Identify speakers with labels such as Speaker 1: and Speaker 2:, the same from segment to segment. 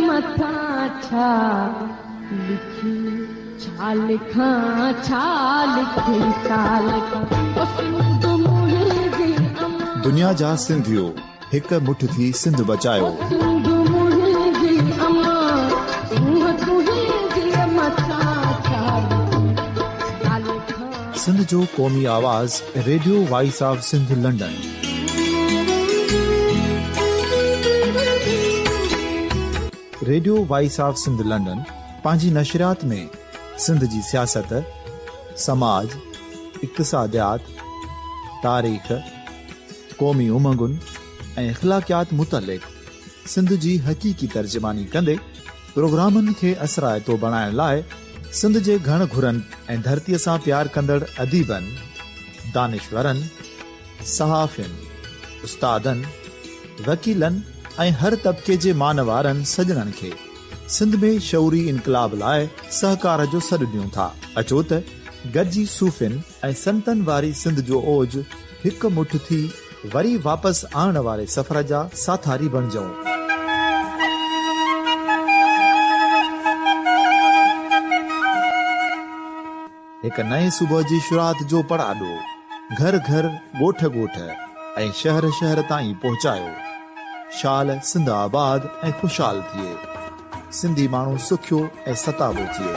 Speaker 1: मथा छा लिखी छा लिखां छा लिखी छा लिखां ओ सिंध मुंहिंजी अमां
Speaker 2: दुनिया जा सिंधियो हिक मुठ थी सिंध बचायो
Speaker 1: सिंध मुंहिंजी अमां सिंह तुंहिंजी मथा छा लिखां
Speaker 2: सिंध जो क़ौमी आवाज़ radio voice of Sindh London. Radio voice of Sindh London पंहिंजी नशरियात में सिंध जी सियासत, समाज, इक़्तिसादियात, तारीख़, क़ौमी उमंगुनि ऐं अख़लाक़ियात मुतलिक़ सिंध जी हक़ीक़ी तर्जुमानी कंदे प्रोग्रामनि खे असराइतो बणाइण लाइ सिंध जे घण घुरनि ऐं धरतीअ सां प्यार कंदड़ अदीबनि, दानिशवरनि, सहाफ़ियुनि, उस्तादनि, वकीलनि ऐं हर तबिके जे मानवारनि सजणनि खे सिंध में शऊरी इनकलाब लाइ सहकार जो सॾु ॾियूं था। अचो त गॾिजी सूफ़ियुनि ऐं संतनि वारी सिंध जो ओज हिक मुठ थी वरी वापसि आणण वारे सफ़र जा साथारी बणिजऊं। हिक नए सुबुह जी शुरूआत जो पड़ाॾो घर घर, ॻोठ ॻोठ ऐं शहर शहर ताईं पहुचायो। शाल सिंध आबाद ऐं ख़ुशहाल थिए, सिंधी माण्हू सुखियो ऐं सताबो थिए।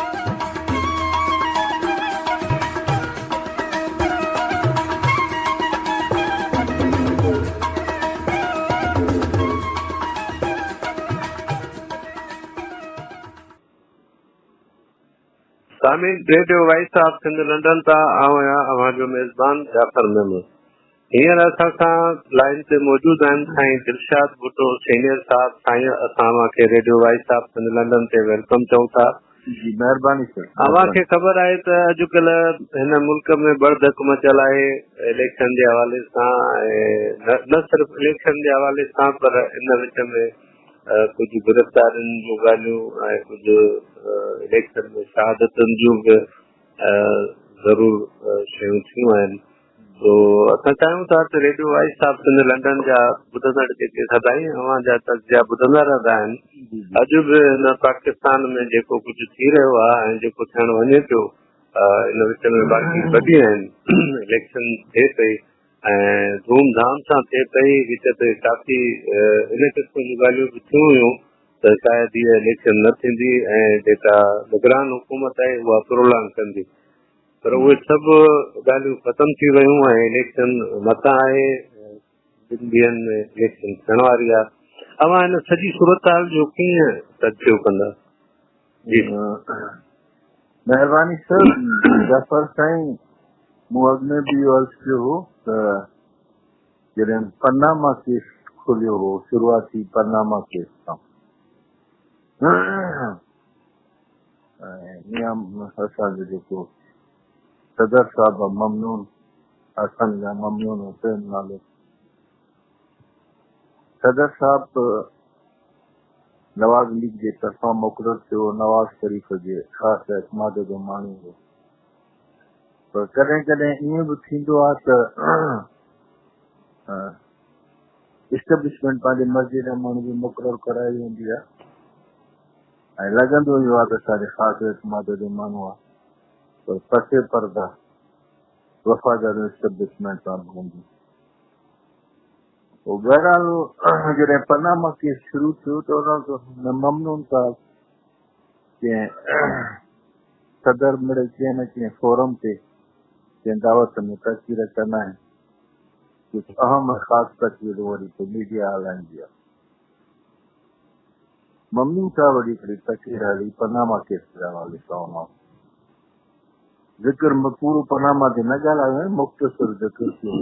Speaker 3: सामिन radio voice of Sindh London ता आवां जो मेज़बान जाफर मेमन हींअर असां सां लाइन ते मौजूद आहिनि साईं दिलशाद भुट्टो सीनियर साहब। साईं असां खे radio voice of Sindh London ते वेलकम चऊं था।
Speaker 4: जी महिरबानी सर।
Speaker 3: अव्हां खे ख़बर आहे त अॼुकल्ह हिन मुल्क में बड़धक मचियल आहे इलेक्शन जे हवाले सां, न सिर्फ़ इलेक्शन जे हवाले सां पर इन विच में कुझु गिरफ़्तारियुनि जूं ॻाल्हियूं ऐं कुझु इलेक्शन में शहादतुनि जूं बि ज़रूरु शयूं थियूं आहिनि। तो असां चाहियूं था त radio voice of Sindh London जा ॿुधंदड़ जेके सदाईं अव्हां जा तज़किया ॿुधंदा रहंदा आहिनि, अॼु बि हिन पाकिस्तान में जेको कुझु थी रहियो आहे ऐं जेको थियण वञे पियो इन विच में बाक़ी वॾी आहिनि। इलेक्शन थिए पई ऐं धूम धाम सां थिए पई, विच ते काफ़ी इन क़िस्म जूं ॻाल्हियूं बि थियूं हुयूं त शायदि हीअ इलेक्शन न थींदी ऐं जेका निगरान हुकूमत आहे उहा प्रोलांग कंदी, पर उहे सभु ॻाल्हियूं ख़तमु थी वियूं ऐं इलेक्शन मथां आहे। ॿिनि ॾींहंनि में इलेक्शन थियण वारी आहे। अव्हां हिन सॼी सूरत हाल जो कीअं तजज़ियो कंदा? जी
Speaker 4: महिरबानी सर। जाफर साईं, मूं अॻु में बि अर्ज़ु कयो हो त जॾहिं पनामा केस खुलियो हो, शुरूआती पनामा केस सां, ऐं असांजो जेको सदर साहब ममनून, असांजा ममनून हुसैन नालो, सदर साहब नवाज़ लीग जे तरफ़ां मुक़ररु थियो, नवाज़ शरीफ़ जे ख़ासि एतमाद जो माण्हू हो। पर कॾहिं कॾहिं ईअं बि थींदो आहे त इस्टेब्लिशमेंट पंहिंजे मर्ज़ी जा माण्हू बि मुक़ररु कराई वेंदी आहे ऐं लॻंदो इहो आहे त असांजे ख़ासि एतमाद जो माण्हू आहे, पर पसे पर्दा वफ़ादार इस्टेब्लिशमेंट सां हूंदी। बहरहाल जॾहिं पनामा केस शुरू थियो त उन ममनून साहब कंहिं सदर मिड़े कंहिं न कंहिं फोरम ते कंहिं दावत में तस्वीर कंदा आहिनि, कुझु अहम ख़ासि तस्वीर वरी पोइ मीडिया हलाईंदी आहे। ममनून साहब वरी हिकिड़ी तस्वीर हली पनामा केस जे हवाले सां, ज़िक्र पूरो पनामा ते न ॻाल्हायो, मुख़्तसर ज़िक्र थियो,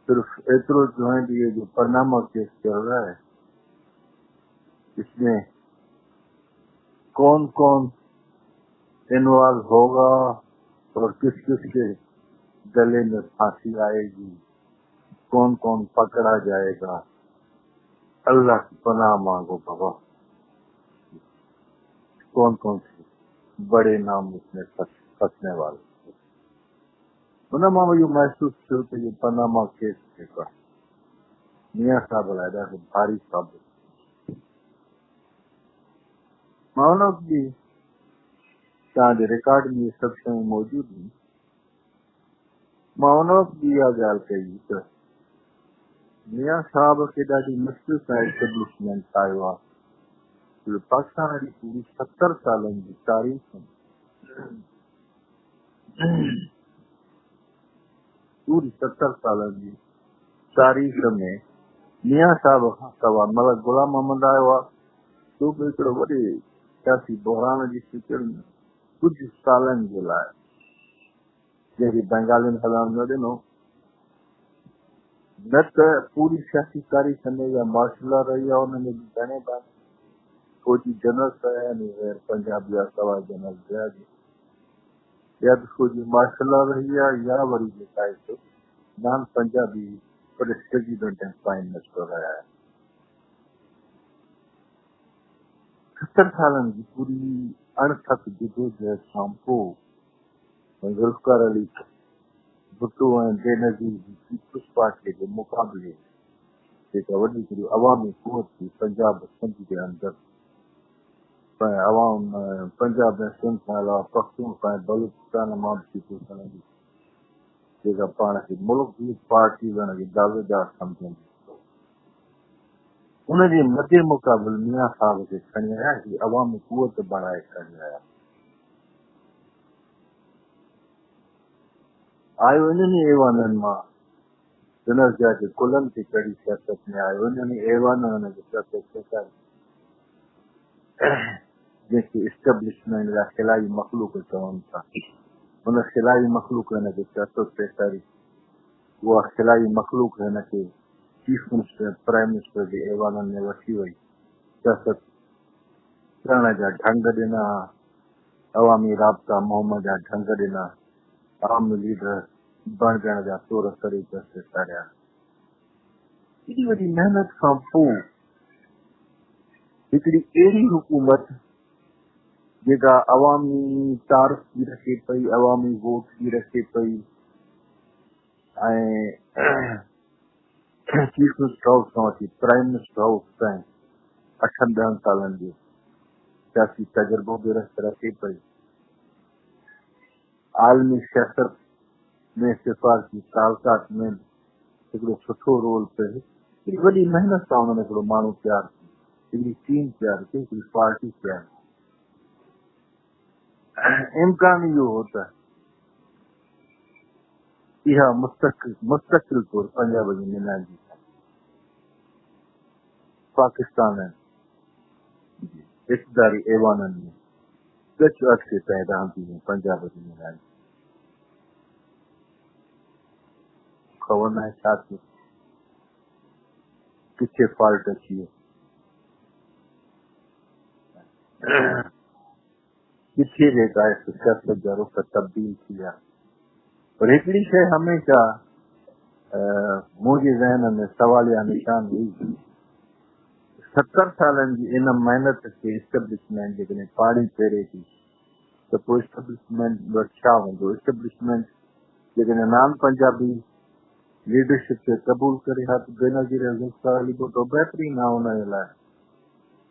Speaker 4: सिर्फ एतिरो जो है कि ये जो पनामा केस चल रहा है इसमें कौन कौन इन्वॉल्व होगा और किस किस के गले में फांसी आएगी, कौन कौन पकड़ा जाएगा, अल्लाह की पनाह मांगो बाबा। कौन कौन से बड़े नाम उसमें फंसने वाले। उनमां इहो महसूस थियो त इहो पनामा केस जेको आहे मियां साहिब लाइ ॾाढो भारी साबित, मानो की तव्हांजे रिकॉर्ड में इहे सभु शयूं मौजूद आहिनि। मानो की इहा ॻाल्हि कई त मियां साहब खे ॾाढी मुश्किल सां एस्टेब्लिशमेंट आयो आहे। पाकिस्तान जी पूरी 70 सालनि जी तारीख़ पूरी 70 सालनि जी तारीख़ में मियां साहब खां सवाइ मलिक गुलाम मोहम्मद आयो आहे, जो बि हिकिड़ो वॾे सियासी बहरान जी फिकिर में कुझु सालनि जे लाइ जंहिंखे बंगालियुनि हलण न ॾिनो, न त पूरी सियासी तारीख़ में या मार्शल लॉ रही आहे, हुन में बि घणे बार फौजी जनरल रहिया आहिनि गैर पंजाब जा सवाइ जनरल जयाजी, या त फौजी मार्शल लॉ रही आहे, या वरी जेका आहे सो नॉन पंजाबी प्रेसिडेंट ऐं प्राइम मिनिस्टर रहिया आहिनि। 70 सालनि जी पूरी अणथक जदोजहद खां पोइ ज़ुल्फ़िकार अली भुट्टो ऐं बेनज़ीर जी पीपुल्स पार्टी जे मुक़ाबले जेका वॾी हिकिड़ी अवामी क़ुवत थी पंजाब सिंध जे अंदरि, अवाम पंजाब ऐं सिंध खां अलावा पख्तूनख्वा ऐं बलूचिस्तान मां बि पीपुल्स हलंदी, जेका पाण खे मुल्क जी पार्टी हुनखे दावेदार सम्झंदी, उनजे मदे मुक़ाबिल मियां साहब खे खणी आया, ही अवामी क़ुवत बणाए खणी आया। आयो इन्हनि ऐवाननि मां जनरल जे कुलनि खे कड़ी सियासत में आयो, इन्हनि ऐवाननि हुनखे सियासत सेखारी, जंहिंखे इस्टेब्लिशमेंट या खिलाई मखलूक चवनि था। हुन खिलाई मखलूक हिनखे सियासत सेखारी, उहा खिलाई मखलूक हिनखे चीफ मिनिस्टर प्राइम मिनिस्टर जे ऐवाननि में वठी वई, सियासत करण जा ढंग ॾिना, अवामी राब्ता मुहम्मद जा ढंग ॾिना, आम लीडर बणजण जा तौर तरीक़ा सेखारिया। एॾी वॾी महिनत खां पोइ हिकिड़ी अहिड़ी हुकूमत जेका अवामी तारीफ़ बि रखे पई, अवामी वोट बि रखे पई, ऐं चीफ मिनिस्टर हाउस खां वठी प्राइम मिनिस्टर हाउस ताईं 8-10 सालनि जो सियासी तजुर्बो बि रखे पई, आलमी सियासत में सिफारती तालकात में हिकिड़ो सुठो रोल पियो। हिकिड़ी वॾी महिनत सां हुननि हिकिड़ो माण्हू तयारु कयो, हिकिड़ी टीम तयारु कई, हिकिड़ी पार्टी तयारु कई। इम्कान इहो हो त इहा मुस्तक़िल तौर पंजाब जी मिनाजी पाकिस्तान इक़्तिदारी ऐवाननि में कुझु अर्से ताईं रहंदी हुई। पंजाब जी मिनाजी ख़बर न आहे छा थियो, किथे फॉल्ट अची वियो, किथे जेका आहे सियासत जा रुख तब्दील थी विया। पर हिकिड़ी शइ हमेशह मुंहिंजे ज़हन में सवालिया निशान हुई, 70 सालनि जी इन महिनत खे इस्टेब्लिशमेंट जेकॾहिं पाणी फेरे थी त पोइ इस्टेब्लिशमेंट वटि छा हूंदो। इस्टेब्लिशमेंट जेकॾहिं नॉन पंजाबी लीडरशिप खे क़बूल करे हा त बेनज़ीर ज़ुल्फ़िकार अली भुट्टो बहितरीन आहे हुनजे लाइ,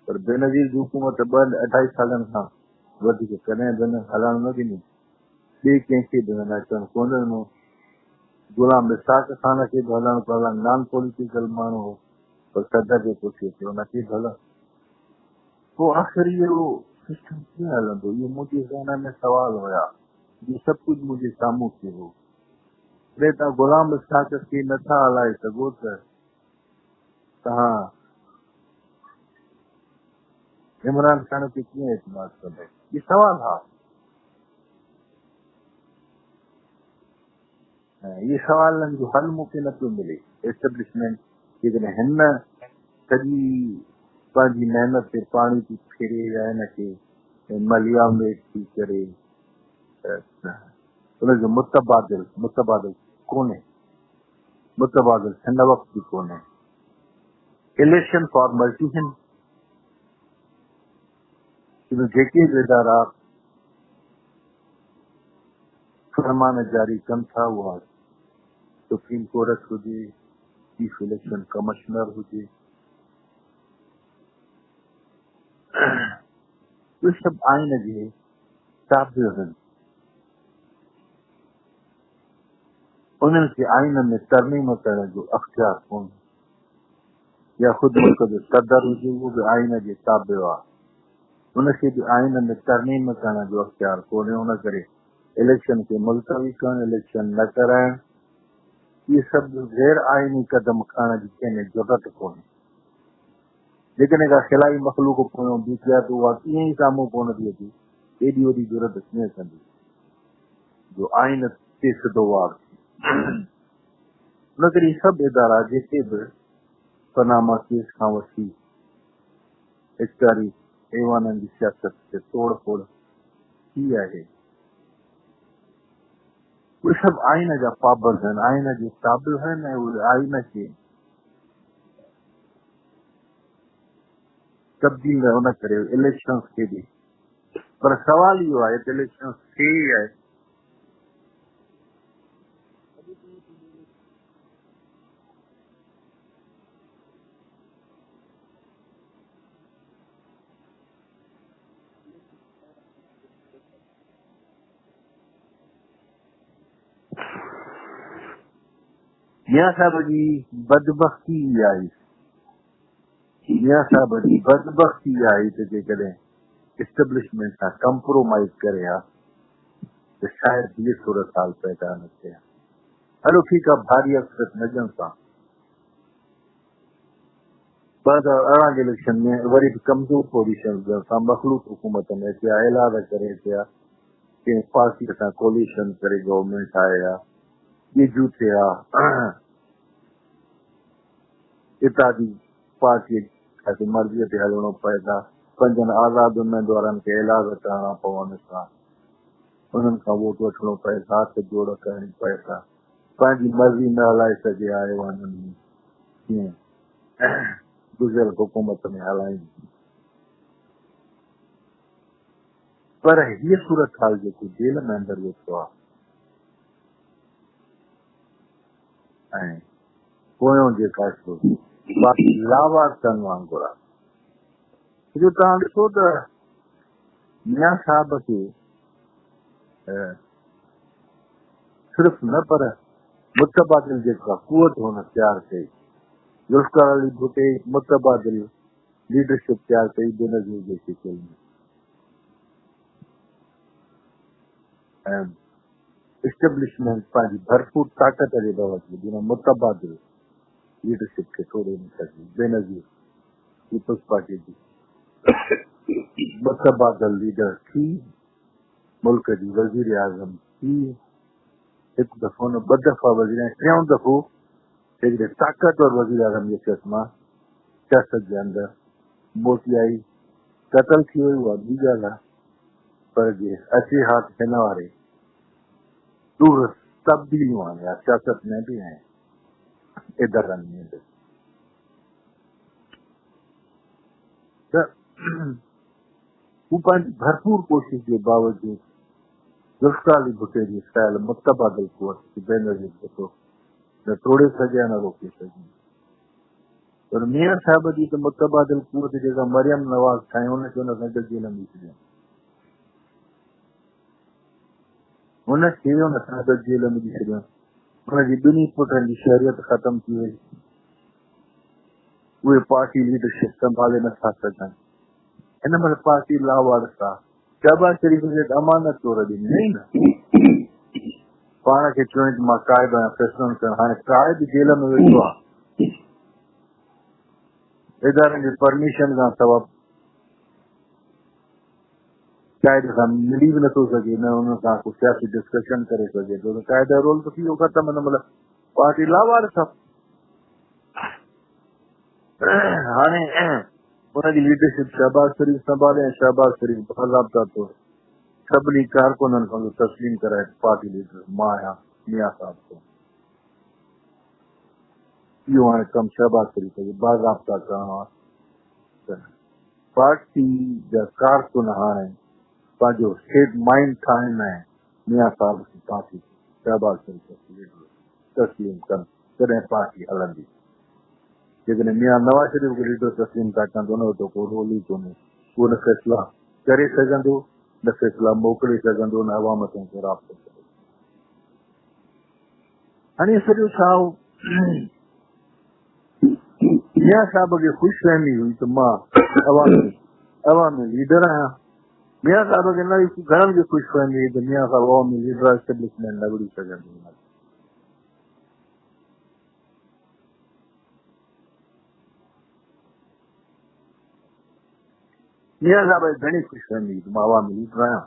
Speaker 4: पर बेनज़ीर जी हुकूमत 2-2.5 सालनि खां वधीक कॾहिं बि हलण न ॾिनी, ॿिए कंहिंखे बि न अचनि कोन ॾिनो। गुलाम इसाक़ खान खे बि हलण पियो, नॉन पॉलिटिकल माण्हू हो, पर सदर जे पुठियां थियो हुनखे बि हलण। पोइ आख़िर इहो सिस्टम कीअं हलंदो, इहो मुंहिंजे ज़हन में सवाल हुया। इहो सभु कुझु मुंहिंजे साम्हूं थियो हो। अरे तव्हां गुलाम इसाक़ खे नथा हलाए सघो त तव्हां इमरान खान खे कीअं एतमाद कंदो, इहो सवाल हा। इहे सवालनि जो हल मूंखे न पियो मिले। एस्टेब्लिशमेंट जेकॾहिं हिन सॼी पंहिंजी महिनत ते पाणी थी फेरे या हिनखे मलियामेट थी करे हुनजो मुतबादिल कोन्हे, मुतबादिल हिन वक़्त बि कोन्हे। इलेक्शन फॉर्मेलिटी आहिनि, जेके बि इदारा फरमान जारी कनि था, उहा सुप्रीम कोर्ट हुजे, चीफ इलेक्शन कमिश्नर हुजे, उहे सभु आइन जे ताबिअ आहिनि। उन्हनि खे आइन में तरमीम करण जो अख्तियार कोन्हे, या ख़ुदि मुल्क जो सदर हुजे उहो बि आइन जे ताबिअ आहे, उनखे बि आइन में तरमीम करण जो अख्तियार कोन्हे। उन करे इलेक्शन खे मुलतवी करणु, इलेक्शन न कराइण, इहे सभु गैर आइनी कदम खणण जी कंहिंमें ज़रूरत कोन्हे। जेकॾहिं का खिलाई मखलूक पोयां बीठी आहे त उहा कीअं ई साम्हूं कोन थी अचे, एॾी वॾी ज़रूरत कीअं कंदी जो आइन ते सिधो वार थी। उन करे सभु इदारा जेके बि पनामा केस खां वठी इख़्तियारी ऐवाननि जी सियासत ते तोड़ फोड़ थी आहे, उहे सभु आइन जा पाबंद आहिनि, आइन जे ताबिअ आहिनि, ऐं उहे आइन खे तब्दील न करे इलेक्शन खे बि। पर सवाल इहो आहे त इलेक्शन थे ई आहे, मियां साहिब जी बदबख्ती आई, मियां साहिब जी बदबख्ती आई त जेकॾहिं इस्टेब्लिशमेंट सां कंप्रोमाइज़ करे हा त शायदि इहे सूरत हाल पैदा न थिए। हलो ठीकु आहे, भारी अक्सर न ॼण सां 2018 जे इलेक्शन में वरी बि कमज़ोर पोजीशन सां मखलूक हुकूमत में थिया, ऐलान करे थिया, कंहिं पार्टीअ सां कोलिशन करे गवर्नमेंट ठाहे हा, ॿिजू थिया, इतादी पार्टीअ खे मर्ज़ीअ ते हलणो पए था, 5 आज़ाद उम्मीदवारनि खे ऐलान करणा पवनि था, उन्हनि खां वोट वठणो पए था, हथ जोड़ करणी पए था, पंहिंजी मर्ज़ी न हलाए सघे आहे वञनि कीअं गुज़िरियल हुकूमत में हलाईंदी। पर हीअ सूरत हाल जेको जेल में अंदरि वेठो आहे ऐं पोयों जेका बाक़ी लावारसनि वांगुरु आहे, जो तव्हां ॾिसो त मियां साहिब खे सिर्फ़ न पर मुतबादिल जेका कुवत हुन तयारु कई, जुल्फ़िकार अली भुट्टो मुतबादिल लीडरशिप तयारु कई बेनज़ीर जे शिकिल में, ऐं इस्टेब्लिशमेंट पंहिंजी भरपूर ताक़त जे बावजूदि जिन मुतबादिल लीडरशिप खे तोड़े न सघी। बेनज़ीर पीपल्स पार्टी जी मुतबादिल लीडर थी, मुल्क जी वज़ीर आज़म थी, हिकु दफ़ो न 2 दफ़ा वज़ीर, 3 दफ़ो हिकिड़े ताक़तवर वज़ीर आज़म जे शख़्स मां सियासत जे अंदरि मोटी आई, क़तल थी वई उहा ॿी ॻाल्हि आहे, पर जे अचे हा त हिन वारे दूर तब्दीलियूं आया सियासत में बि ऐं इदारनि में बि। त हू पंहिंजी भरपूर कोशिश जे बावजूदि जुल्फ़िकार अली भुट्टो जी ख़्याल मुतबादिल कुवत खे बेनज़ीर भुट्टो न तोड़े सघिया न रोके सघी। पर मियां साहिब जी त मुतबादिल कुवत जेका मरियम नवाज़ ठाही हुनखे हुन सां गॾिजी न मिली, हुनखे हुन सां गॾु जेल में विझी छॾियो, हुनजी 2 पुटनि जी शहरियत ख़तम थी वई, उहे पार्टी लीडरशिप संभाले नथा सघनि। हिन महिल पार्टी लावारस आहे, शहबाज़ शरीफ़ खे अमानत तौर ॾिनी न, पाण खे चुइं मां क़ाइद आहियां फ़ैसिलो करणु, हाणे क़ाइद जेल में वेठो आहे, इदारनि जी परमिशन खां सवाइ क़ाइद सां मिली बि नथो सघे, न हुन सां को सियासी डिस्कशन करे सघे थो, त क़ाइद जो रोल त थी वियो ख़तमु। हिन महिल पार्टी लावारस आहे, हाणे हुनजी लीडरशिप शहबाज़ शरीफ़ संभाले ऐं शहबाज़ शरीफ़ बाज़ाब्ता तौर सभिनी कारकुननि खां तस्लीम कराए पार्टी लीडर मां आहियां मियां साहिब को, इहो हाणे कमु शहबाज़ शरीफ़ खे बाज़ाब्ता करणो आहे। पार्टी जा कारकुन हाणे पंहिंजो स्टेट माइंड ठाहिनि ऐं मियां साहिब खे पार्टी शहबाज़ शरीफ़ खे तस्लीम कनि, तॾहिं पार्टी हलंदी। जेकॾहिं मियां नवाज़ शरीफ़ खे लीडर तस्लीम था कनि त हुन जो को रोल ई कोन्हे, उहो न फैसला करे सघंदो न फ़ैसिला मोकिले सघंदो न अवाम सां राब्तो करे। हाणे सॼो छा मियां साहिब खे ख़ुशफ़हमी हुई त मां अवामी लीडर आहियां। मियां साहिब खे न घणनि खे ख़ुशफ़हमी हुई त मियां साहिब अवामी लीडर एस्टेब्लिशमेंट न विड़ी सघंदो। मियां साहिब खे घणी ख़ुशफ़हमी हुई त मां अवामी लीडर आहियां।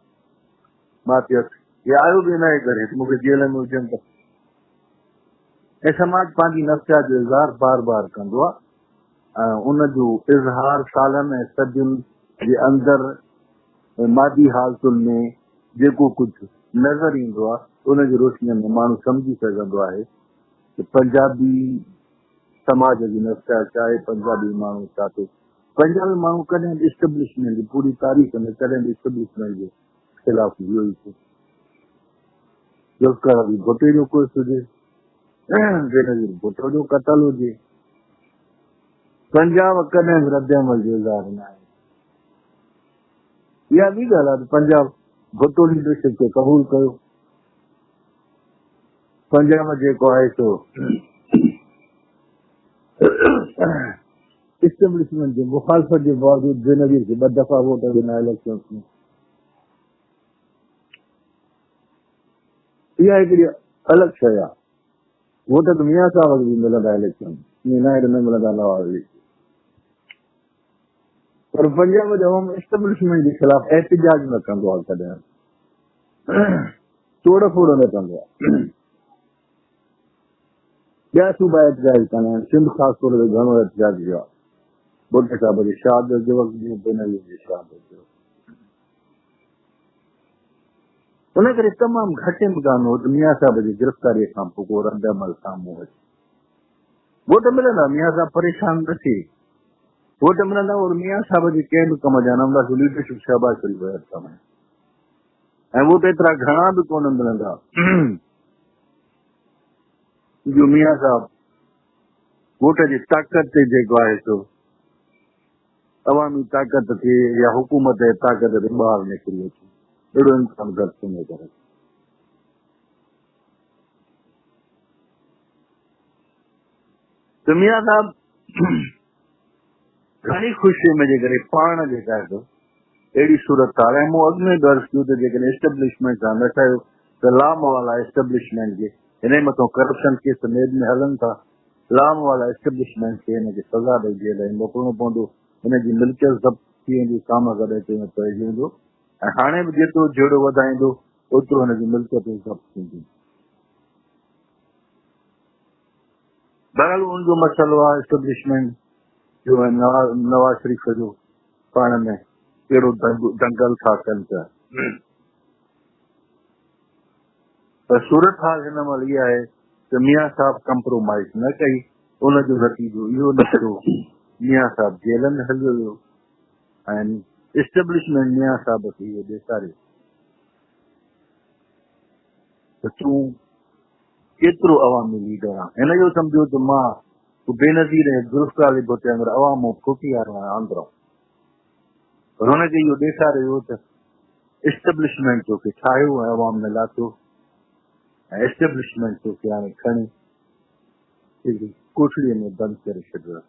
Speaker 4: मां चयोसि हे आयो बि न करे मूंखे जेल में हुजनि त। ऐं समाज पंहिंजी नफ़्सियात जो इज़हार बार बार कंदो आहे ऐं उनजो इज़हार सालनि ऐं सदियुनि जे अंदरि मादी हालतुनि में जेको कुझु नज़र ईंदो आहे उनजी रोशनीअ में माण्हू सम्झी सघंदो आहे त पंजाबी समाज जी नफ़्सियात छा आहे, पंजाबी माण्हू छा थो। पंजाबी माण्हू कॾहिं बि इस्टेब्लिशमेंट जी पूरी तारीख़ में कॾहिं बि इस्टेब्लिशमेंट जे ख़िलाफ़ वियो ई थो। जुल्फ़िकार अली भुट्टो जो केस हुजे, बेनज़ीर भुट्टो जो क़त्ल हुजे, पंजाब कॾहिं बि रद्द अमल जो इज़हार न आहे। इहा ॿी ॻाल्हि आहे त पंजाब भुट्टो लीडरशिप खे क़बूल कयो। पंजाब जेको आहे सो इस्टेब्लिशमेंट जे मुखालफ़त जे बावजूदि बेनज़ीर खे 2 दफ़ा वोट ॾिना इलेक्शन में। इहा हिकिड़ी अलॻि शइ आहे। वोट त मियां साहिब खे बि मिलंदा इलेक्शन में, न मिलंदा नवाज़ खे। पर पंजाब जो अवाम इस्टेब्लिशमेंट जे ख़िलाफ़ एहतिजाज न कंदो आहे, कॾहिं तोड़ फोड़ न कंदो आहे। ॿिया सूबा एहतिजाज कंदा आहिनि, सिंध ख़ासि तौर ते घणो एहतिजाज कयो आहे भुट्टो साहिब जे शहादत जे वक़्तु जी, बेनज़ीर जी शहादत जे वक़्तु। उन करे तमामु घटि इम्कान हो त मियां साहिब जी गिरफ़्तारीअ खां पोइ को रद्द अमल साम्हूं अचे। वोट मिलंदा, मियां साहिब परेशान न थिए, वोट मिलंदा और मियां साहिब जे कंहिं बि कम जा न लीडरशिप शहबाज शरीफ़ जो कम आहे। ऐं वोट एतिरा घणा बि कोन मिलंदा जो मियां साहिब वोट जी ताक़त ते जेको आहे सो अवामी ताक़त थे या हुकूमत जे ताक़त ते ॿाहिरि निकिरी अचे, अहिड़ो इम्कान घटि थींदो करे। त मियां साहिब घणी ख़ुशी में जेकॾहिं पाण जेका आहे अहिड़ी सूरत हाल आहे। मूं अॻु में दर्ज कयो त जेकॾहिं इस्टेब्लिशमेंट सां न ठहियो त लाम वाला इस्टेब्लिशमेंट खे हिन मथां करप्शन केस मेद में हलनि था, लाम वाला इस्टेब्लिशमेंट खे हिनखे सज़ा ॾेई जेल में मोकिलणो पवंदो, हिनजी मिल्कियत ज़ब्त थी वेंदी, साम गॾु अचे में पइजी वेंदो। ऐं हाणे बि जेतिरो जहिड़ो वधाईंदो ओतिरो हिनजी मिल्कियत ज़ब्त थींदी। बहरहाल उनजो मसइलो आहे इस्टेब्लिशमेंट जो आहे नवाज शरीफ़ जो पाण में कहिड़ो दंगल था कनि पिया। पर सूरत हाल हिन महिल इहा आहे त मियां साहिब कंप्रोमाइज़ न कई, उनजो नतीजो इहो निकितो मियां साहिब जेल में हलियो वियो ऐं इस्टेब्लिशमेंट मियां साहिब खे इहो ॾेखारियो त तूं केतिरो अवामी लीडर आहे। हिन जो सम्झो त मां बेनज़ीर ऐं जुल्फ़िकार अली भुट्टो वांगुरु अवाम खोटी वारो आहियां आंदरो। पर हुनखे इहो ॾेखारियो त इस्टेब्लिशमेंट तोखे ठाहियो ऐं अवाम में लाथो ऐं एस्टेब्लिशमेंट तोखे हाणे खणी हिकिड़ी कोठड़ीअ में बंदि करे छॾियो।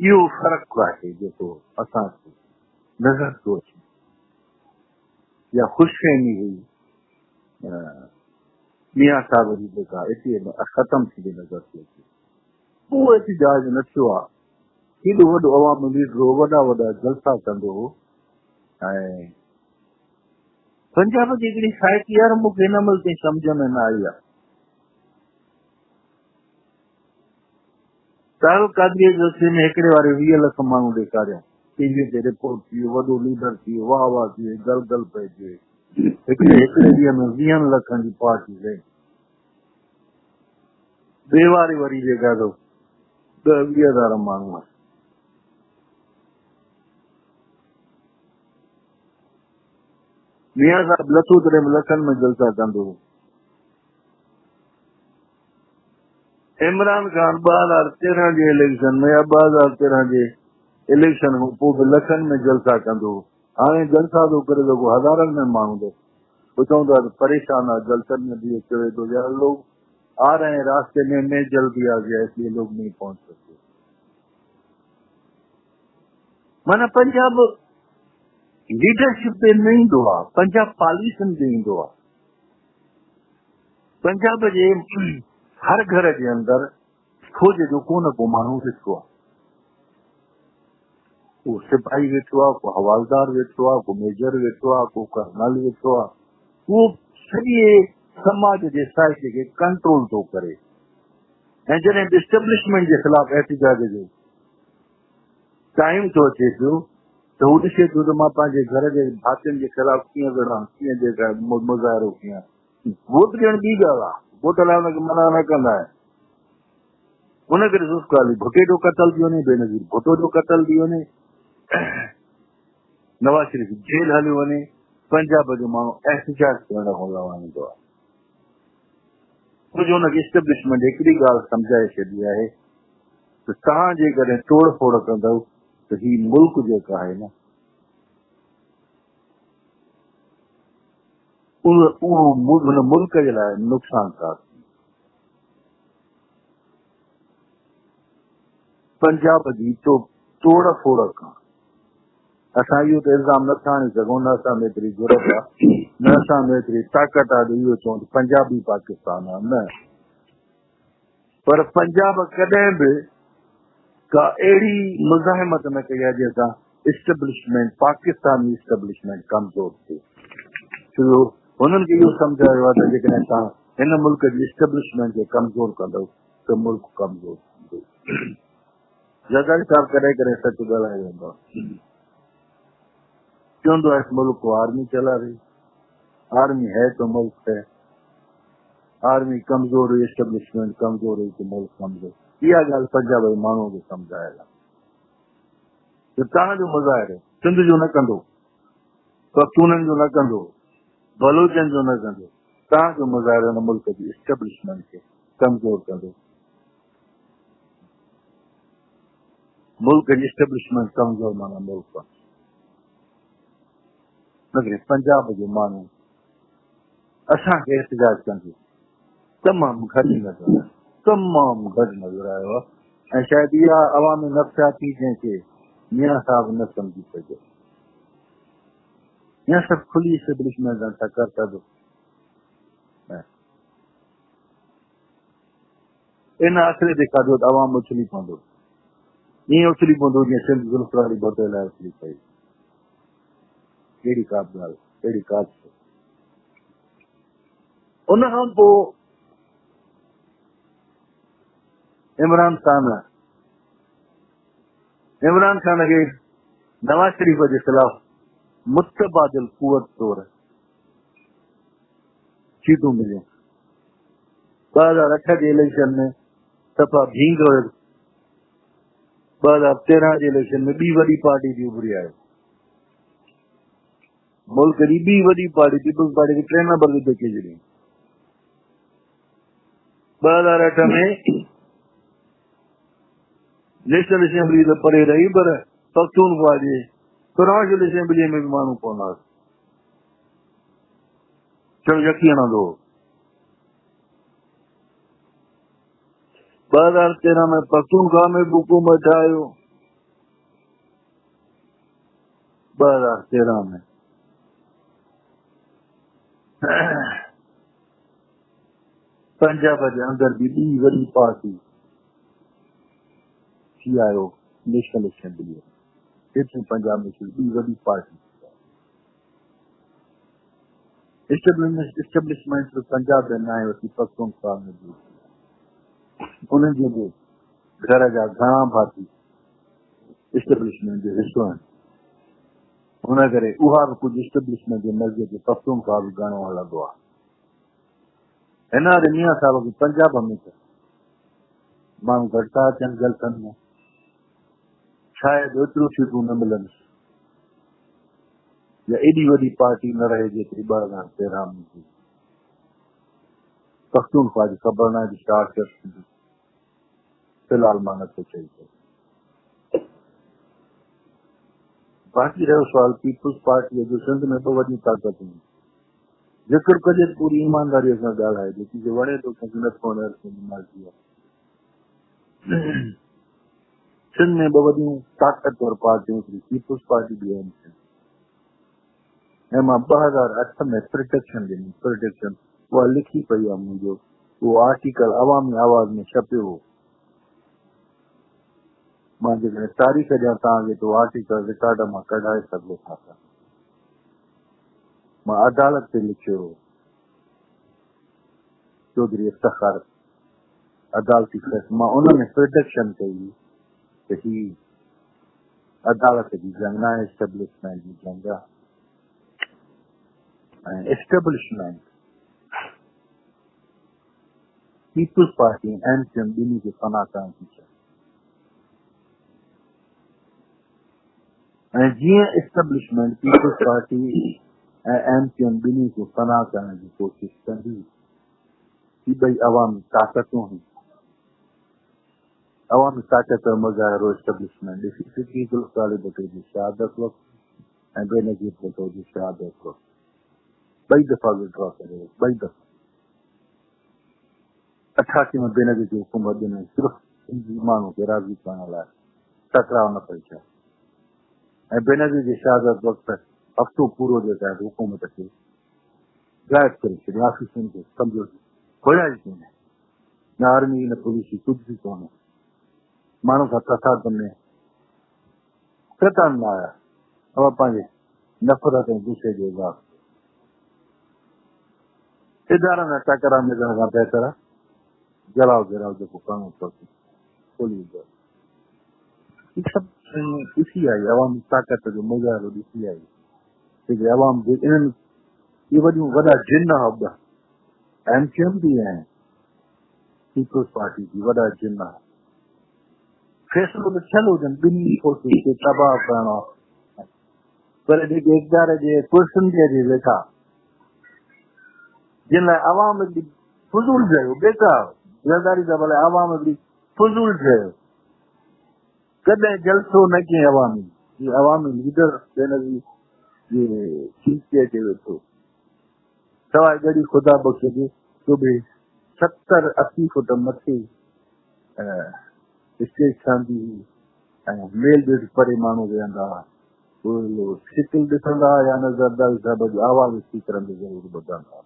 Speaker 4: इहो फ़र्क़ु आहे जेको असांखे नज़र थो अचे। या ख़ुशफ़हमी हुई मियां साहिब जी जेका इते ख़तमु थी नज़र थी अचे, उहो एहतिजाज न थियो आहे। केॾो वॾो अवामी लीडर हो, वॾा वॾा जलसा कंदो हो। ऐं पंजाब जी हिकिड़ी साइकी यार मूंखे हिन महिल ताईं सम्झ में न आई आहे। साहिब कादरीअ जलसे में हिकिड़े वारे 20 लख माण्हू ॾेखारिया, टीवीअ ते रिपोर्ट थी, वॾो लीडर थी, वाह वाह थी, गल गल पइजे। हिकिड़े ॾींहं में 20 लखनि जी पार्टी रही। ॿिए वारी वरी जेका 10-20 हज़ार माण्हू आहे। मियां साहिब लथो तॾहिं लखनि में जलसा कंदो हो। इमरान खान 2013 जे इलेक्शन में या 2013 जे इलेक्शन खां पोइ बि लखनि में जलसा कंदो। हाणे जलसा थो करे तो हज़ारनि में माण्हू थो ॿुधूं था परेशान आहे जलसनि में भी चवे तो यार लोग आ रहे हैं रास्ते में मैं जल्दी आ गया इसलिए लोग नहीं पहुंच सकते। माना पंजाब लीडरशिप ते न ईंदो आहे, पंजाब पॉलिसन ते ईंदो आहे। पंजाब जे हर घर जे अंदर फौज जो को न को माण्हू ॾिठो आहे। को सिपाही वेठो आहे, को हवालदार वेठो आहे, को मेजर वेठो आहे, को कर्नल वेठो आहे। वो सॼे समाज जे साइके खे कंट्रोल थो करे। ऐं जॾहिं एस्टेब्लिशमेंट जे ख़िलाफ़ एहतिजाज जो टाइम थो अचे पियो त हू ॾिसे थो त मां पंहिंजे घर जे भातियुनि जे ख़िलाफ़ कीअं विढ़ां, कीअं जेका मुज़ाहिरो कयां। वोट ॾियण ॿी ॻाल्हि आहे, वोट लाइ हुनखे मना न कंदा आहिनि। हुन करे सुस्काली भुटे जो क़तल थी वञे, बेनज़ीर भुटो जो क़तल थी वञे, नवाज शरीफ जेल हलियो वञे, पंजाब जो माण्हू एहतिजाज करण खां लवाईंदो आहे। कुझु हुनखे एस्टेब्लिशमेंट हिकिड़ी ॻाल्हि सम्झाए छॾी आहे त तव्हां जेकॾहिं तोड़ फोड़ कंदव त ही मुल्क जेका आहे न उन मुल्क जे लाइ नुक़सानकार। पंजाब जी तोड़ फोड़ खां असां इहो त इल्ज़ाम नथा आणे सघूं, न असां में एतिरी ज़रूरत आहे, न असां में एतिरी ताक़त आहे इहो चऊं पंजाबी पाकिस्तान आहे, न। पर पंजाब कॾहिं बि का अहिड़ी मुज़ाहिमत न कई आहे जंहिंसां इस्टेब्लिशमेंट पाकिस्तानी इस्टेब्लिशमेंट कमज़ोर थिए। छो हुननि खे इहो सम्झायो आहे त जेकॾहिं तव्हां हिन मुल्क जी इस्टेब्लिशमेंट खे कमज़ोर कंदव त मुल्क कमज़ोर थींदो। जरदारी साहब कॾहिं कॾहिं सच ॻाल्हाए वेंदो आहे, चवंदो आहे इस मुल्क को आर्मी चला रही, आर्मी है तो मुल्क है, आर्मी कमजोर हुई, एस्टेब्लिशमेंट कमजोर हुई तो मुल्क कमजोर। इहा ॻाल्हि पंजाब जे माण्हूअ खे सम्झायल आहे त तव्हांजो मुज़ाहिरो सिंध जो न कंदो, पख्तूननि जो न कंदो, बलोचनि जो न कंदो, तव्हांजो मुज़ाहिरो हिन मुल्क जी एस्टेब्लिशमेंट खे कमजोर कंदो। मुल्क जी एस्टेब्लिशमेंट कमजोर माना मुल्क। पंजाब जो माण्हू असांखे एहतिजाज कंदो तमामु घटि नज़र आयो, तमामु घटि नज़र आयो आहे। ऐं शायदि इहा अवामी नफ़्सियाती जंहिंखे मियां साहब न सम्झी सघे, या सभु खुली एस्टेब्लिशमेंट सां टकर कंदो। इन आसिरे ते खाधो त अवाम उछली पवंदो, ईअं उछली पवंदो जीअं सिंध ज़ुल्फ़िकार भुट्टो लाइ उछली पई। अहिड़ी का बि ॻाल्हि, अहिड़ी का बि। उन खां पोइ इमरान ख़ान खे नवाज शरीफ जे ख़िलाफ़ मुतबादिल कुवत तौर सीटूं मिलियूं। 2008 जे इलेक्शन में सफ़ा भींग हुयो, 2013 जे इलेक्शन में ॿी वॾी पार्टी थी उभरी आयो, मुल्क जी ॿी वॾी पार्टी पीपल्स पार्टी खे 3 नंबर ते धिके छॾियईं। 2008 में नेशनल असेंबली त परे रही, पर पख्तूनख्वा जे प्रोविंशियल असेंबली में बि माण्हू कोन हुआ, छो यकी हणंदो। 2013 में पख्तूनख्वा में बि हुकूमत आयो। 2013 में पंजाब जे अंदर भी ॿी वॾी पार्टी थी आयो नेशनल असेंबली, हेठि पंजाब में ॿी वॾी पार्टी। एस्टेब्लिशमेंट पंजाब जे नाहे वठी पख्तूनख्वा में बि उन्हनि जे बि घर जा घणा भाती एस्टेब्लिशमेंट जो हिसो आहिनि। हुन करे उहा बि कुझु एस्टेब्लिशमेंट जे नज़र ते पख्तूनख्वा बि घणो हलंदो आहे। हिन वारे मियां साहब खे पंजाब में त माण्हू घटि था अचनि जलसनि में, शायदि एतिरियूं सीटूं न मिलनि या एॾी वॾी पार्टी न रहे जेतिरी 2013 में थी। पख्तूनख्वा जी ख़बर न आहे छा थींदी, फिलहाल मां नथो चई सघां। बाक़ी रहियो सुवाल पीपुल्स पार्टी जो सिंध में तो वॾी ताक़त हुई ज़िक्र कजे पूरी ईमानदारीअ सां ॻाल्हाए जेकी वणे थो कंहिंखे नथो वणे मर्ज़ी आहे सिंध में ॿ वॾियूं ताक़तवर पार्टियूं पीपुल्स पार्टी बि आहिनि ऐं मां 2008 में प्रोटेक्शन ॾिनी प्रोटेक्शन उहा लिखी पई आहे मुंहिंजो उहो आर्टिकल अवामी आवाज़ में छपियो हो मां जेकॾहिं तारीख़ ॾियां तव्हांखे तो आर्टिकल रिकॉर्ड मां कढाए सघो था मां अदालत ते लिखियो हो चौधरी इफ्तिखार अदालती फैसलो मां उन में प्रोटेक्शन कई त ही अदालत जी जंग न आहे एस्टेब्लिशमेंट जी जंग आहे ऐं एस्टेब्लिशमेंट पीपुल्स पार्टी एमसीएम ॿिन्ही खे फना करण थी चाहे ऐं जीअं एस्टेब्लिशमेंट पीपुल्स पार्टी ऐं एमसीएम ॿिन्ही खे फना करण जी कोशिश कंदी ही ॿई अवामी ताक़तूं आहिनि अवामी ताक़त जो मुज़ाहिरो एस्टेब्लिशमेंट ॾिसी सिद्दीक़ गुलज़ार भुट्टो जी शहादत वक़्तु ऐं बेनज़ीर भुट्टो जी शहादत वक़्तु ॿई दफ़ा विड्रॉ करे ॿई दफ़ा 88 में बेनज़ीर जी हुकूमत ॾिनई सिर्फ़ सिंधी माण्हू खे राज़ी करण लाइ टकराव न पई थिए ऐं बेनज़ीर जी शहादत वक़्तु हफ़्तो पूरो जे तहत हुकूमत खे गाइब करे छॾियो ऑफिसनि खे सम्झो हुया ई कोन्हे न आर्मी न पुलिस कुझु बि कोन्हे माण्हू खां तसादम में कतन न आया अब पंहिंजे नफ़रत ऐं गुस्से जो इज़हार इदारनि में टकराव मिलण खां बहितर आहे जलाओ गिराओ जेको करिणो पवंदो पुलिस सभु शयूं ॾिसी आई अवामी ताक़त जो मुज़ाहिरो ॾिसी आई जेके अवाम इन्हनि इहे वॾियूं वॾा जिन हब एमसीएम बि आहिनि पीपुल्स पार्टी जी वॾा जिन फ़ैसिलो त थियल हुजनि ॿिन्ही फोर्सिस खे तबाह करणो पर जेके इक़्तिदार जे कुर्सियुनि ते वेठा जिन लाइ अवाम हिकिड़ी फुज़ूल चयो बेकार ज़रदारी साहिब लाइ अवाम हिकिड़ी फुज़ूल चयो कॾहिं जलसो न कयईं अवामी लीडर बेनज़ीर जे खीचे अचे वेठो सवाइ गड़ी ख़ुदा बख़्श जे तो बि 70-80 फुट मथे स्टेज ठहंदी हुई ऐं मेल ॾेढ परे माण्हू वेहंदा हुआ शिकिल ॾिसंदा या न ज़रदारी साहिब जी आवाज़ स्पीकरनि ते ज़रूरु ॿुधंदा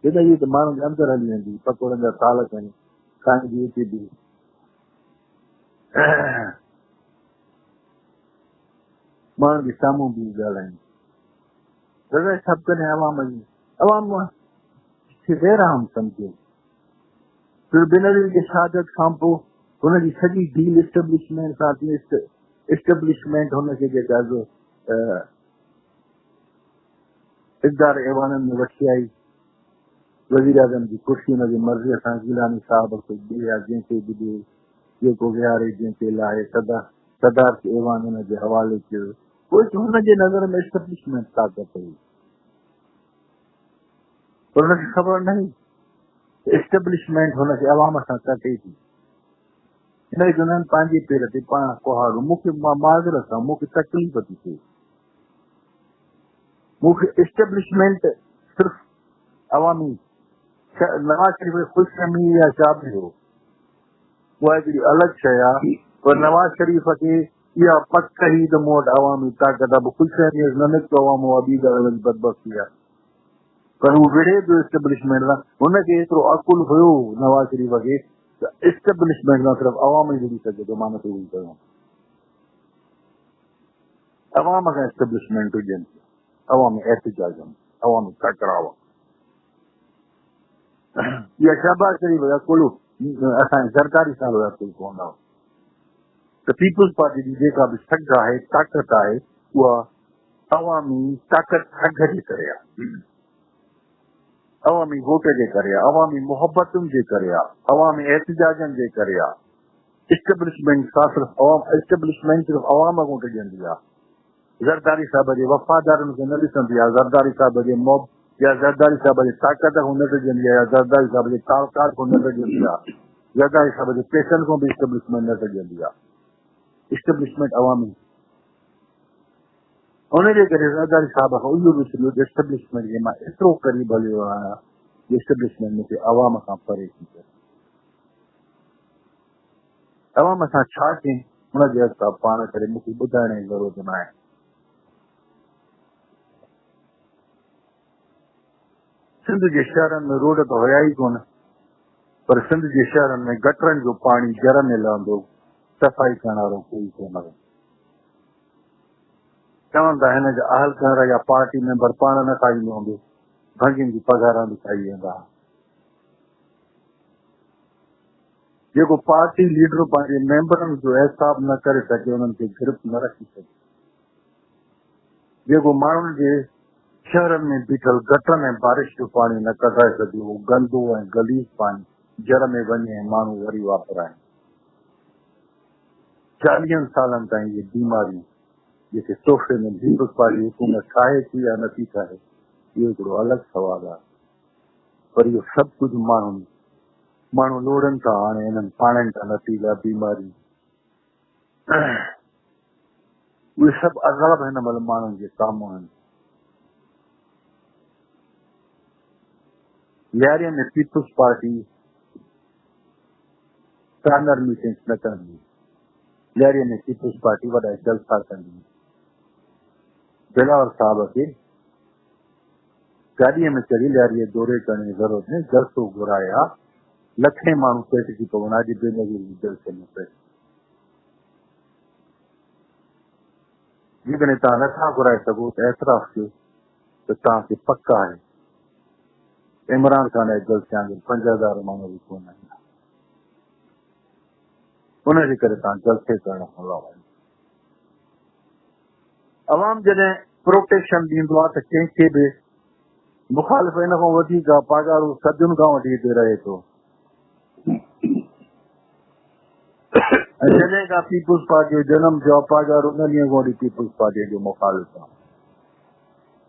Speaker 4: हिन जी त माण्हू जे अंदरि हली वेंदी पकोड़नि जा थाल कनि खाइण जी हिते बि माण्हू जे साम्हूं बि ॻाल्हाइनि सभु कॾहिं अवाम खे बेरहम सम्झो फिर बेनज़ीर जी शहादत खां पोइ हुनजी सॼी डील एस्टेब्लिशमेंट सां थी एस्टेब्लिशमेंट हुनखे जेका इक़्तिदार ऐवाननि में वठी आई वज़ीर आज़म जी कुर्सी हुनजी मर्ज़ीअ सां गिलानी साहिब खे ॾे या जंहिंखे बि ॾे जेको विहारे जंहिंखे लाहे सदार खे ऐवान हुनजे हवाले कयो पोइ हुनजे नज़र में एस्टेब्लिशमेंट ताक़त हुई पर हुनखे ख़बर न हुई एस्टेब्लिशमेंट हुनखे अवाम सां कटे थी हिन करे चवंदा आहिनि पंहिंजे पेर ते पाण कुहाड़ो मूंखे माज़रत सां मूंखे तकलीफ़ थी थिए मूंखे एस्टेब्लिशमेंट सिर्फ़ अवामी नवाज़ शरीफ़ ख़ुशनमी या छा बि हो उहा हिकिड़ी अलॻि शइ आहे पर नवाज़ शरीफ़ खे इहा पक ई त मूं वटि अवामी ताक़त आहे ख़ुशनमी न निकितो अवाम उहा ॿी ॻाल्हि बदबख़्ती आहे पर हू विढ़े पियो एस्टेब्लिशमेंट सां हुनखे एतिरो अकुल हुयो नवाज़ शरीफ़ खे त एस्टेब्लिशमेंट सां सिर्फ़ु अवाम ई विढ़ी सघे थो मां नथो विढ़ी सघां अवाम खां एस्टेब्लिशमेंट हुजनि अवामी एहतिजाज अवामी टकराव इहा शहबाज शरीफ़ जा कुल असांजे ज़रदारी साहिब जा कुल कोन आहे त पीपुल्स पार्टी जी जेका बि सघ आहे ताक़त आहे उहा अवामी ताक़त सघ जे करे आहे अवामी वोट जे करे आहे अवामी मोहबतुनि जे करे आहे अवामी एहतिजाजनि जे करे आहे एस्टेब्लिशमेंट सां सिर्फ़ु एस्टेब्लिशमेंट सिर्फ़ु अवाम खां टिजंदी आहे ज़रदारी साहिब जे वफ़ादारनि खे न ॾिसंदी आहे ज़रदारी साहिब जे या ज़रदारी साहिब जी ताक़त खां न टिजंदी आहे या ज़रदारी साहिब जे तालुकात खां न टिजंदी आहे ज़रदारी साहिब जे पैसनि खां बि एस्टेब्लिशमेंट न टिजंदी आहे एस्टेब्लिशमेंट अवामी उनजे करे ज़रदारी साहिब खां इहो बि थियो जो एस्टेब्लिशमेंट जे मां एतिरो क़रीब हलियो आहियां, एस्टेब्लिशमेंट मूंखे अवाम खां परे थी करे। अवाम सां छा कयूं हुनजे अॻितां पाण करे मूंखे ॿुधाइण जी ज़रूरत न आहे। सिंध जे शहरनि में रोड त हुया ई कोन, पर सिंध जे शहरनि में गटरनि जो पाणी जर में लहंदो, सफ़ाई करण वारो कोई कोन हो। चवंदा हिन जा अहल करण या पार्टी मेंबर पाण न खाईंदो हूंदो, भंगियुनि जी पघारां बि खाई वेंदा। जेको पार्टी लीडर पंहिंजे मेंबरनि जो हिसाब न करे सघे उन्हनि खे गिरफ़्त न रखी सघे, जेको माण्हुनि जे शहरनि में बीठल गटरनि ऐं बारिश जो पाणी न कढाए सघे, उहो गंदो ऐं गलीज़ पाणी जर में वञे ऐं माण्हू वरी वापराए। 40 सालनि ताईं इहे बीमारियूं जेके तोहफ़े में पीपुल्स पार्टी हुकूमत ठाहे थी या नथी ठाहे, इहो हिकिड़ो अलॻि सुवालु आहे। पर इहो सभु कुझु माण्हू लोड़नि था हाणे हिननि पाणनि जा नतीजा बीमारियूं, उहे सभु अज़ाब हिन महिल माण्हुनि जे साम्हूं आहिनि। लियारीअ में पीपुल्स पार्टी कार्नर मीटिंग्स न कंदी, लियारीअ में पीपुल्स पार्टी वॾा जलसा कंदी। दिलावर साहब खे गाॾीअ में चढ़ी लियारीअ दौरे करण जी ज़रूरत न, जलसो घुराया, लखे माण्हू पेट जी पवनि, अॼु बेनज़ीर जलसे में पे। जेकॾहिं तव्हां नथा घुराए सघो त एतिराफ़ कयो त तव्हांखे पक आहे इमरान ख़ान जे जलसे वांगुरु 5000 माण्हू बि कोन आहिनि, उनजे करे तव्हां जलसे करण हलो। अवाम जॾहिं प्रोटेक्शन ॾींदो आहे त कंहिंखे बि मुखालिफ़ इन खां वधीक पघारूं सदियुनि खां वठी हिते रहे थो। ऐं जॾहिं खां पीपुल्स पार्टी जो जनम थियो आहे, पघारूं उन ॾींहं खां वठी पीपुल्स पार्टी जो मुखालिफ़ आहे।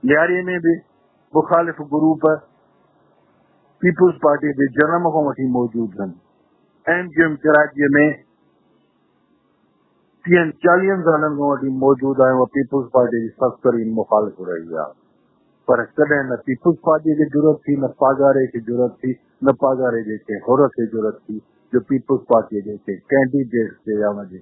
Speaker 4: लियारीअ में बि मुखालिफ़ ग्रुप पीपुल्स पार्टी जे जनम खां वठी मौजूदु आहिनि। MQM कराचीअ में 40 सालनि खां वठी मौजूदु आहे, उहा पीपुल्स पार्टी जी सख़्तरीन मुखालिफ़ रही आहे। पर कॾहिं न पीपुल्स पार्टी खे ज़रूरत थी, न पघारे खे ज़रूरत थी, न पघारे जे कंहिं हुर खे ज़रूरत थी जो पीपुल्स पार्टीअ जे कंहिं कैंडिडेट ते या हुनजे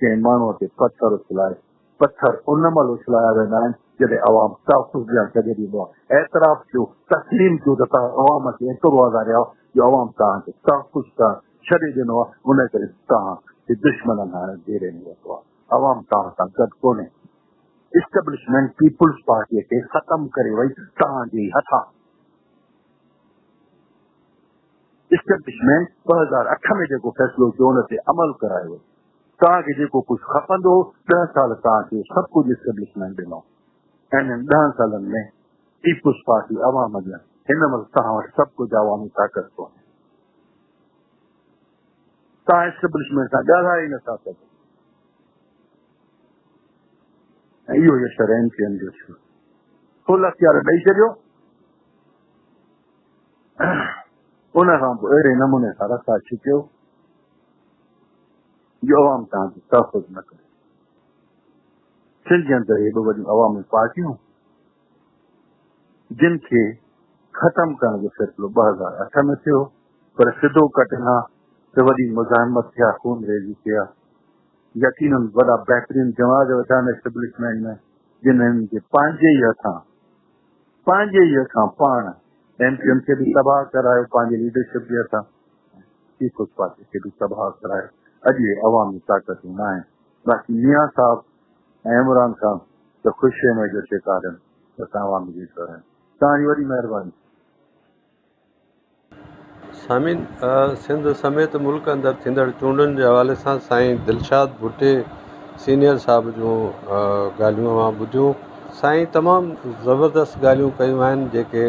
Speaker 4: कंहिं माण्हूअ ते पथर उछलाए। पथर उन महिल उछलाया वेंदा आहिनि जॾहिं अवाम तहफ़ुज़ ॾियणु छॾे ॾींदो आहे। एतिराफ़ थियो, तस्लीम थियो त तव्हां अवाम खे एतिरो आज़ारियो जो अवाम तव्हांखे तहफ़ुज़ करणु छॾे ॾिनो आहे, उन करे तव्हांखे दुश्मननि हाणे घेरे में वरितो आहे। अवाम तव्हां सां गॾु कोन्हे। इस्टेब्लिशमेंट पीपुल्स पार्टीअ खे ख़तम करे वई तव्हांजे ई हथां। इस्टेब्लिशमेंट 2008 में जेको फ़ैसिलो थियो उन ते अमल करायो वई। तव्हांखे जेको कुझु खपंदो 10 साल तव्हांखे सभु कुझु इस्टेब्लिशमेंट ॾिनो, ऐं हिन 10 सालनि में पीपुल्स पार्टी अवाम ॾियनि। हिन महिल तव्हां वटि सभु कुझु अवामी ताक़त कोन्हे, तव्हां इस्टेब्लिशमेंट सां ॻाल्हाए ई नथा सघो। ऐं इहो यशर MQM जो थियो, फुल अख़्तियार ॾेई छॾियो, उन खां पोइ अहिड़े नमूने सां रखा छिकियो जो अवाम तव्हांखे तहफ़ुज़ न करे। सिंध जे अंदरि हे 2 वॾियूं अवामी पार्टियूं जिन खे ख़तम करण जो फ़ैसिलो 2008 में थियो, पर सिधो कटना त वॾी मुज़ाहिमत थिया, खून रेज़ी थिया। यकीनन वॾा बहितरीन जवाज़ वेठा आहिनि एस्टेब्लिशमेंट में, जिन्हनि खे पंहिंजे ई हथां पाण MQM खे बि तबाह करायो, पंहिंजी लीडरशिप जे हथां पीपुल्स पार्टी खे बि तबाह करायो। अॼु इहे अवामी ताक़तूं न आहिनि। बाक़ी मियां साहब ऐं इमरान ख़ान त ख़ुशीअ में जो शिकार आहिनि, असां अवामी जी तरह आहिनि। तव्हांजी वॾी महिरबानी।
Speaker 3: सामीन, सिंध समेत मुल्क अंदरि थींदड़ चूंडुनि जे हवाले सां साईं दिलशाद भुट्टे सीनियर साहिब जूं ॻाल्हियूं मां ॿुधियूं। साईं तमामु ज़बरदस्त ॻाल्हियूं कयूं आहिनि जेके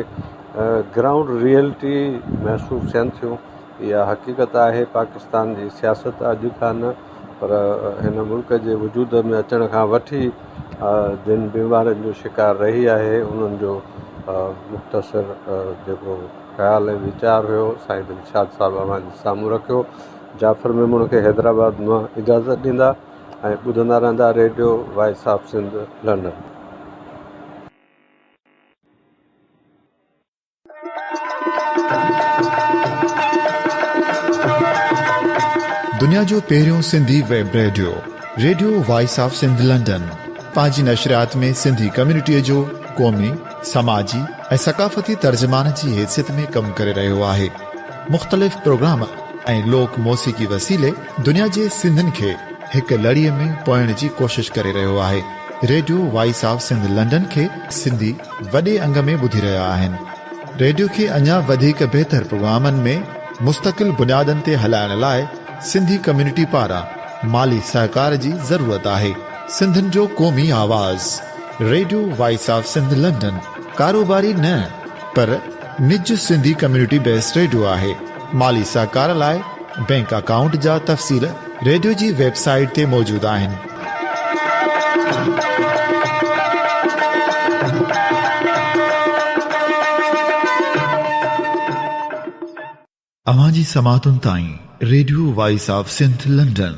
Speaker 3: ग्राउंड रियलिटी महसूसु थियनि थियूं। इहा हक़ीक़त आहे, पाकिस्तान जी सियासत अॼु कान पर हिन मुल्क जे वजूद में अचण खां वठी जिन बीमारियुनि जो शिकार रही आहे उन्हनि जो मुख़्तसिर जेको ख़्यालु ऐं वीचार हुयो साईं दिलशाद साहिब अवां जे साम्हूं रखियो। जाफ़र मेमून खे हैदराबाद मां इजाज़त ॾींदा ऐं ॿुधंदा रहंदा radio voice of Sindh London.
Speaker 2: दुनिया जो पहिरियों Sindhi web radio, radio voice of Sindh London, पंहिंजी नशरियात में सिंधी कम्युनिटीअ जो क़ौमी, समाजी ऐं सक़ाफ़ती तर्जुमान जी हैसियत में कमु करे रहियो आहे। मुख़्तलिफ़ प्रोग्राम ऐं लोक मौसीक़ी वसीले दुनिया जे सिंधियुनि खे हिक लड़ीअ में पोइण जी कोशिश करे रहियो आहे। Radio voice of Sindh London खे सिंधी वॾे अंग में ॿुधी रहिया आहिनि। रेडियो खे अञा वधीक बहितर प्रोग्रामनि में मुस्तक़िल बुनियादनि ते हलाइण लाइ सिंधी कम्युनिटी पारां माली सहकार जी ज़रूरत आहे। सिंधियुनि जो क़ौमी आवाज़ radio voice of Sindh London कारोबारी न पर निज सिंधी कम्युनिटी बेस्ड रेडियो आहे। माली सहकार लाइ बैंक अकाउंट जा तफ़सील रेडियो जी वेबसाइट ते मौजूदु आहिनि। अवां जी समातुनि ताईं radio voice of Sindh London